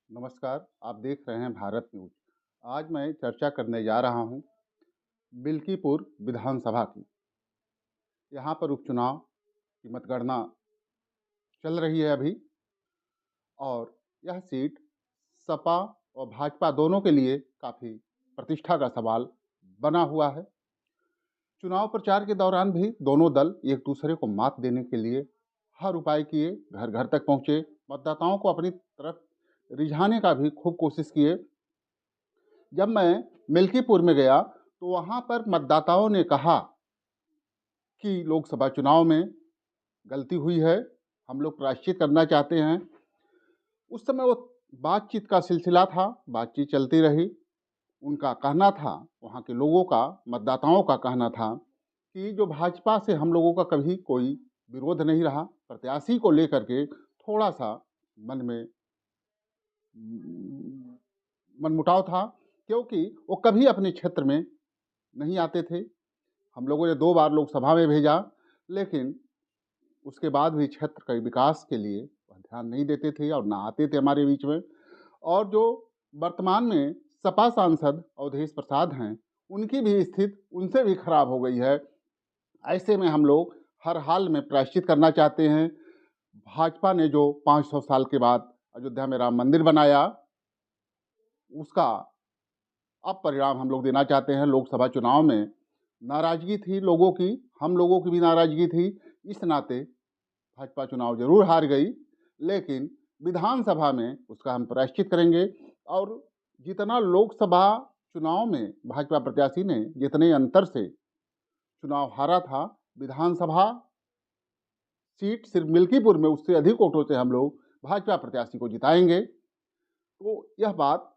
नमस्कार, आप देख रहे हैं भारत न्यूज़। आज मैं चर्चा करने जा रहा हूं बिल्कीपुर विधानसभा की। यहां पर उपचुनाव की मतगणना चल रही है अभी और यह सीट सपा और भाजपा दोनों के लिए काफ़ी प्रतिष्ठा का सवाल बना हुआ है। चुनाव प्रचार के दौरान भी दोनों दल एक दूसरे को मात देने के लिए हर उपाय किए, घर घर तक पहुंचे, मतदाताओं को अपनी तरफ रिझाने का भी खूब कोशिश किए। जब मैं मिल्कीपुर में गया तो वहाँ पर मतदाताओं ने कहा कि लोकसभा चुनाव में गलती हुई है, हम लोग प्रायश्चित करना चाहते हैं। उस समय वो बातचीत का सिलसिला था, बातचीत चलती रही। उनका कहना था, वहाँ के लोगों का, मतदाताओं का कहना था कि जो भाजपा से हम लोगों का कभी कोई विरोध नहीं रहा, प्रत्याशी को लेकर के थोड़ा-सा मन में मनमुटाव था, क्योंकि वो कभी अपने क्षेत्र में नहीं आते थे। हम लोगों ने 2 बार लोकसभा में भेजा, लेकिन उसके बाद भी क्षेत्र के विकास के लिए वह ध्यान नहीं देते थे और ना आते थे हमारे बीच में। और जो वर्तमान में सपा सांसद अवधेश प्रसाद हैं, उनकी भी स्थिति उनसे भी खराब हो गई है। ऐसे में हम लोग हर हाल में प्रायश्चित करना चाहते हैं। भाजपा ने जो 500 साल के बाद अयोध्या में राम मंदिर बनाया, उसका अब परिणाम हम लोग देना चाहते हैं। लोकसभा चुनाव में नाराज़गी थी लोगों की, हम लोगों की भी नाराज़गी थी। इस नाते भाजपा चुनाव ज़रूर हार गई, लेकिन विधानसभा में उसका हम प्रायश्चित करेंगे। और जितना लोकसभा चुनाव में भाजपा प्रत्याशी ने जितने अंतर से चुनाव हारा था, विधानसभा सीट सिर्फ मिल्कीपुर में उससे अधिक वोटों से हम लोग भाजपा प्रत्याशी को जिताएंगे। तो यह बात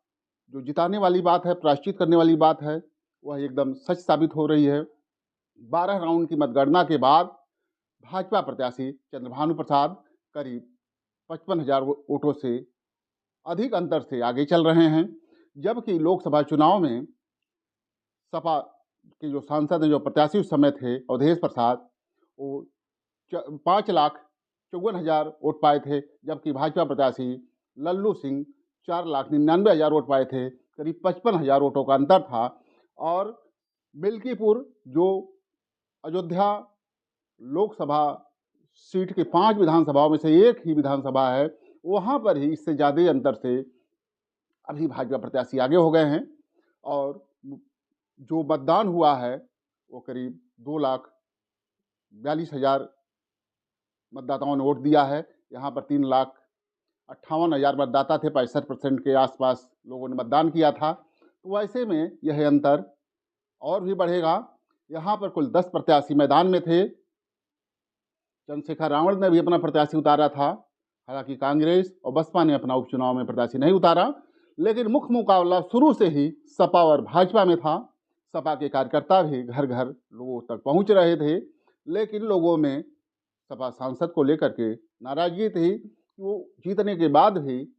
जो जिताने वाली बात है, प्रायश्चित करने वाली बात है, वह एकदम सच साबित हो रही है। 12 राउंड की मतगणना के बाद भाजपा प्रत्याशी चंद्रभानु प्रसाद करीब 55,000 वोटों से अधिक अंतर से आगे चल रहे हैं। जबकि लोकसभा चुनाव में सपा के जो सांसद हैं, जो प्रत्याशी उस समय थे, अवधेश प्रसाद, वो 5,54,000 वोट पाए थे, जबकि भाजपा प्रत्याशी लल्लू सिंह 4,99,000 वोट पाए थे। करीब 55,000 वोटों का अंतर था। और मिल्कीपुर जो अयोध्या लोकसभा सीट की 5 विधानसभाओं में से एक ही विधानसभा है, वहाँ पर ही इससे ज़्यादा अंतर से अभी भाजपा प्रत्याशी आगे हो गए हैं। और जो मतदान हुआ है, वो करीब 2,42,000 मतदाताओं ने वोट दिया है। यहाँ पर 3,58,000 मतदाता थे, 65% के आसपास लोगों ने मतदान किया था। तो ऐसे में यह अंतर और भी बढ़ेगा। यहाँ पर कुल 10 प्रत्याशी मैदान में थे। चंद्रशेखर रावण ने भी अपना प्रत्याशी उतारा था। हालांकि कांग्रेस और बसपा ने अपना उपचुनाव में प्रत्याशी नहीं उतारा, लेकिन मुख्य मुकाबला शुरू से ही सपा और भाजपा में था। सपा के कार्यकर्ता भी घर घर लोगों तक पहुंच रहे थे, लेकिन लोगों में सपा सांसद को लेकर के नाराजगी थी कि वो जीतने के बाद भी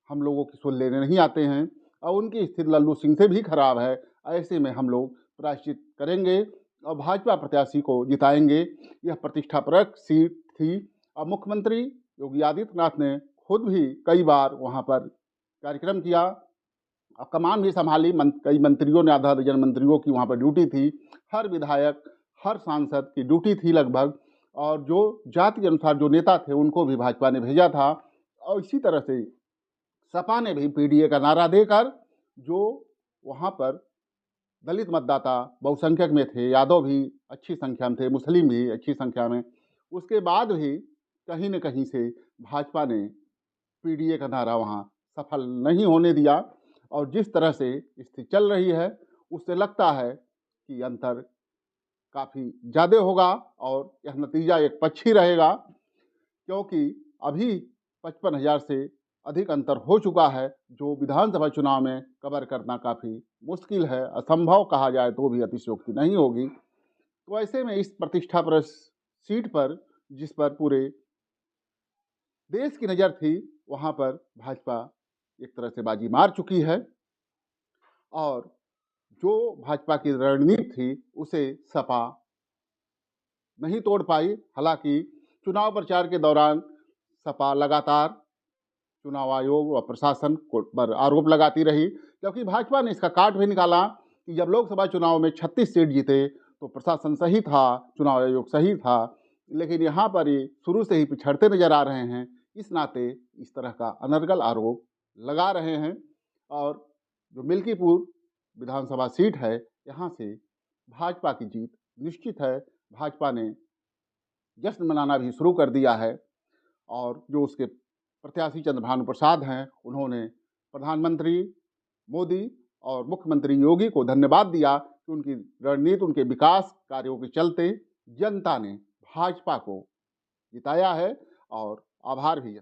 हम लोगों की सुन लेने नहीं आते हैं और उनकी स्थिति लल्लू सिंह से भी खराब है। ऐसे में हम लोग प्रायश्चित करेंगे और भाजपा प्रत्याशी को जिताएंगे। यह प्रतिष्ठापरक सीट थी। अब मुख्यमंत्री योगी आदित्यनाथ ने खुद भी कई बार वहाँ पर कार्यक्रम किया और कमान भी संभाली। कई मंत्रियों ने, आधा दर्जन मंत्रियों की वहाँ पर ड्यूटी थी। हर विधायक, हर सांसद की ड्यूटी थी लगभग। और जो जाति के अनुसार जो नेता थे, उनको भी भाजपा ने भेजा था। और इसी तरह से सपा ने भी पीडीए का नारा देकर, जो वहाँ पर दलित मतदाता बहुसंख्यक में थे, यादव भी अच्छी संख्या में थे, मुस्लिम भी अच्छी संख्या में, उसके बाद भी कहीं न कहीं से भाजपा ने पीडीए का नारा वहाँ सफल नहीं होने दिया। और जिस तरह से स्थिति चल रही है, उससे लगता है कि अंतर काफ़ी ज़्यादा होगा और यह नतीजा एक पक्षी रहेगा, क्योंकि अभी 55,000 से अधिक अंतर हो चुका है, जो विधानसभा चुनाव में कवर करना काफ़ी मुश्किल है। असंभव कहा जाए तो भी अतिशयोक्ति नहीं होगी। तो ऐसे में इस प्रतिष्ठाप्रद सीट पर, जिस पर पूरे देश की नज़र थी, वहाँ पर भाजपा एक तरह से बाजी मार चुकी है। और जो भाजपा की रणनीति थी, उसे सपा नहीं तोड़ पाई। हालांकि चुनाव प्रचार के दौरान सपा लगातार चुनाव आयोग व प्रशासन पर आरोप लगाती रही, जबकि भाजपा ने इसका काट भी निकाला कि जब लोकसभा चुनाव में 36 सीट जीते तो प्रशासन सही था, चुनाव आयोग सही था, लेकिन यहाँ पर ये शुरू से ही पिछड़ते नजर आ रहे हैं। इस नाते इस तरह का अनर्गल आरोप लगा रहे हैं। और जो मिल्कीपुर विधानसभा सीट है, यहाँ से भाजपा की जीत निश्चित है। भाजपा ने जश्न मनाना भी शुरू कर दिया है और जो उसके प्रत्याशी चंद्रभानु प्रसाद हैं, उन्होंने प्रधानमंत्री मोदी और मुख्यमंत्री योगी को धन्यवाद दिया कि उनकी रणनीति, उनके विकास कार्यों के चलते जनता ने भाजपा को जिताया है और आभार भी